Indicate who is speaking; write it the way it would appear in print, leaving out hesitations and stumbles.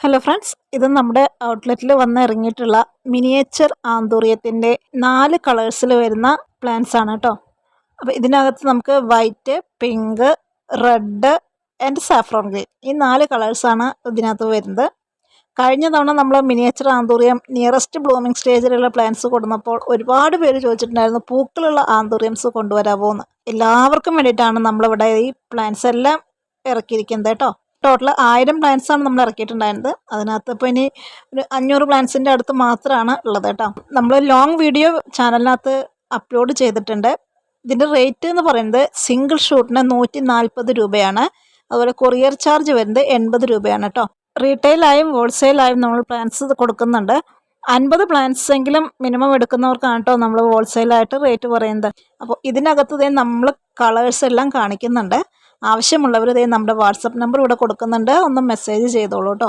Speaker 1: Hello friends, ഇത് നമ്മുടെ ഔട്ട്ലെറ്റിൽ വന്ന് ഇറങ്ങിയിട്ടുള്ള മിനിയേച്ചർ ആന്തൂറിയത്തിൻ്റെ 4 കളേഴ്സിൽ വരുന്ന പ്ലാന്റ്സ് ആണ് കേട്ടോ. അപ്പോൾ ഇതിനകത്ത് നമുക്ക് white, pink, red and saffron green ഈ 4 കളേഴ്സാണ് ഇതിനകത്ത് വരുന്നത്. കഴിഞ്ഞ തവണ നമ്മൾ മിനിയേച്ചർ ആന്തൂറിയം നിയറസ്റ്റ് ബ്ലൂമിങ് സ്റ്റേജിലുള്ള പ്ലാന്റ്സ് കൊടുന്നപ്പോൾ ഒരുപാട് പേര് ചോദിച്ചിട്ടുണ്ടായിരുന്നു പൂക്കളുള്ള ആന്തൂറിയംസ് കൊണ്ടുവരാമോ എന്ന്. എല്ലാവർക്കും വേണ്ടിയിട്ടാണ് നമ്മളിവിടെ ഈ പ്ലാന്റ്സ് എല്ലാം ഇറക്കിയിരിക്കുന്നത് കേട്ടോ. ടോട്ടൽ 1000 പ്ലാന്റ്സ് ആണ് നമ്മൾ ഇറക്കിയിട്ടുണ്ടായിരുന്നത്. അതിനകത്ത് ഇപ്പോൾ ഇനി ഒരു 500 പ്ലാന്റ്സിൻ്റെ അടുത്ത് മാത്രമാണ് ഉള്ളത് കേട്ടോ. നമ്മൾ ലോങ് വീഡിയോ ചാനലിനകത്ത് അപ്ലോഡ് ചെയ്തിട്ടുണ്ട്. ഇതിൻ്റെ റേറ്റ് എന്ന് പറയുന്നത് സിംഗിൾ ഷൂട്ടിന് 140 രൂപയാണ്. അതുപോലെ കൊറിയർ ചാർജ് വരുന്നത് 80 രൂപയാണ് കേട്ടോ. റീറ്റെയിലായും ഹോൾസെയിലായും നമ്മൾ പ്ലാന്റ്സ് കൊടുക്കുന്നുണ്ട്. 50 പ്ലാന്റ്സ് എങ്കിലും മിനിമം എടുക്കുന്നവർക്കാണ് കേട്ടോ നമ്മൾ ഹോൾസെയിലായിട്ട് റേറ്റ് പറയുന്നത്. അപ്പോൾ ഇതിനകത്ത് നമ്മൾ കളേഴ്സ് എല്ലാം കാണിക്കുന്നുണ്ട്. ആവശ്യമുള്ളവർ നമ്മുടെ വാട്സപ്പ് നമ്പർ ഇവിടെ കൊടുക്കുന്നുണ്ട്. ഒന്ന് മെസ്സേജ് ചെയ്തോളൂ കേട്ടോ.